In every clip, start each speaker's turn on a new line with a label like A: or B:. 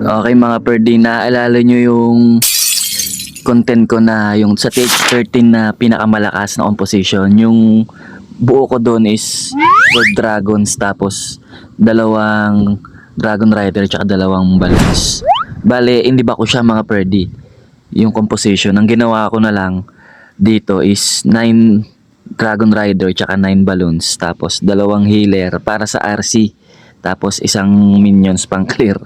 A: Okay mga perdi, naaalala nyo yung content ko na yung sa TH13 na pinakamalakas na composition. Yung buo ko doon is 12 dragons tapos dalawang dragon rider tsaka dalawang balloons. Bale, hindi ba ko siya mga perdi yung composition. Ang ginawa ko na lang dito is 9 dragon rider tsaka 9 balloons tapos dalawang healer para sa RC. Tapos isang minions pang clear.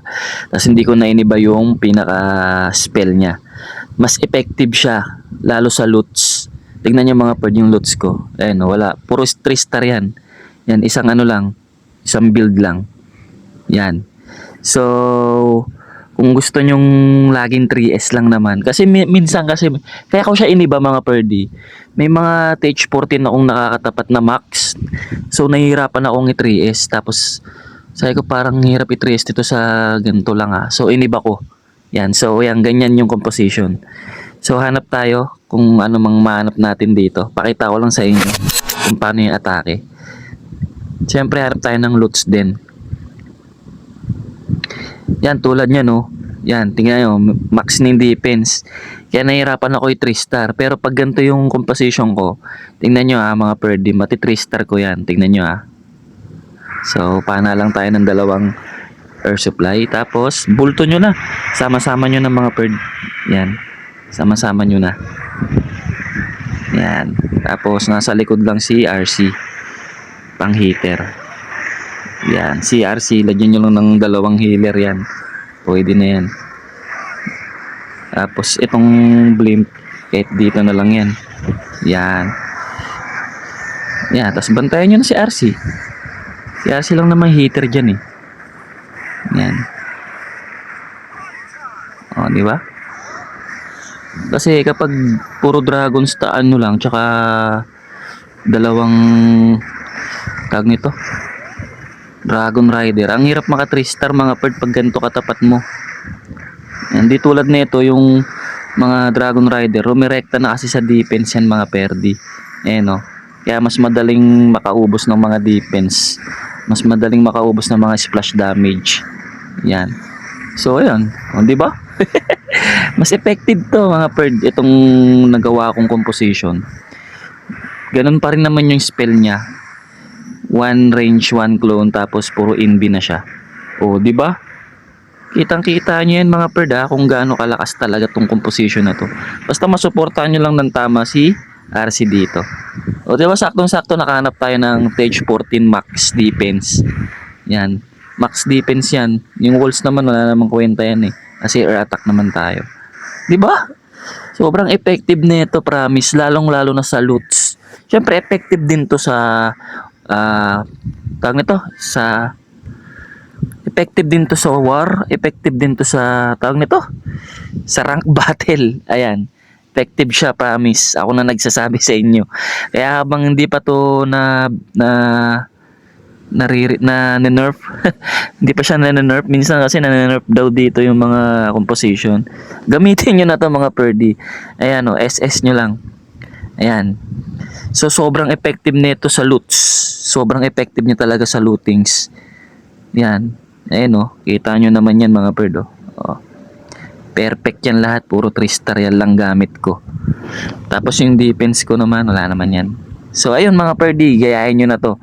A: Tapos hindi ko na iniba yung pinaka spell niya. Mas effective siya lalo sa loots. Tingnan niyo mga bird yung loots ko. Ayun, wala. Puro 3 star yan. Yan, isang ano lang. Isang build lang. Yan. So, kung gusto nyong laging 3S lang naman. Kasi minsan kasi, kaya ko siya iniba mga perdi. May mga TH14 akong nakakatapat na max. So, nahihirapan akong i-3S. Tapos, sabi ko parang hirap i-3S dito sa ganito lang ah. So, iniba ko. Yan. So, yan. Ganyan yung composition. So, hanap tayo kung ano mang mahanap natin dito. Pakita ko lang sa inyo kung paano yung atake. Siyempre, hanap tayo ng loots din. Yan, tulad niya no. Yan, tingnan nyo. Max ng defense. Kaya nahihirapan ako i-3 star. Pero pag ganito yung composition ko, tingnan nyo ah mga perdi. Mati 3 star ko yan. Tingnan nyo ah. So, pana lang tayo ng dalawang air supply. Tapos, bulto nyo na. Sama-sama nyo na mga bird. Yan. Sama-sama nyo na. Yan. Tapos, nasa likod lang si RC. Pang heater. Yan. Si RC, lagyan nyo lang ng dalawang healer yan. Pwede na yan. Tapos, itong blimp, kahit dito na lang yan. Yan. Yan. Tapos, bantayan nyo na si RC. Si RC lang naman heater dyan eh. Yan. O, di ba? Kasi kapag puro dragons taan nyo lang, tsaka dalawang tag nito, dragon rider, ang hirap maka 3 star mga bird pag ganito katapat mo. Yan, di tulad nito yung mga dragon rider, rumirekta na kasi sa defense yan mga perdi. Ayan o. Kaya mas madaling makaubos ng mga defense. Mas madaling makaubos ng mga splash damage. Yan. So, ayan. O, di ba? Mas effective to mga bird. Itong nagawa kong composition. Ganun pa rin naman yung spell niya. One range, one clone. Tapos, puro inbi na siya. O, di ba? Kitang-kita nyo yan mga bird ha. Kung gaano kalakas talaga tong composition na to. Basta masuportahan nyo lang ng tama si RC dito. O diba saktong-sakto nakahanap tayo ng TH14 max defense. Yan. Max defense yan. Yung walls naman wala namang kwenta yan eh. Kasi air attack naman tayo. Diba? Sobrang effective nito promise. Lalong-lalo na sa loots. Siyempre effective din to sa tawag nito sa effective din to sa war. Effective din to sa tawag nito sa rank battle. Ayan. Effective siya, promise. Ako na nagsasabi sa inyo. Kaya habang hindi pa to nerf hindi pa siya nerf. Minsan kasi nerf daw dito yung mga composition. Gamitin nyo na to mga perdi. Ayan o, SS nyo lang. Ayan. So, sobrang effective nito sa loots. Sobrang effective niya talaga sa lootings. Yan. Ayan o, kita nyo naman yan mga perdo. O. Perfect yan lahat. Puro 3 star yan lang gamit ko. Tapos yung defense ko naman, wala naman yan. So, ayun mga perdi, gayahin nyo na to.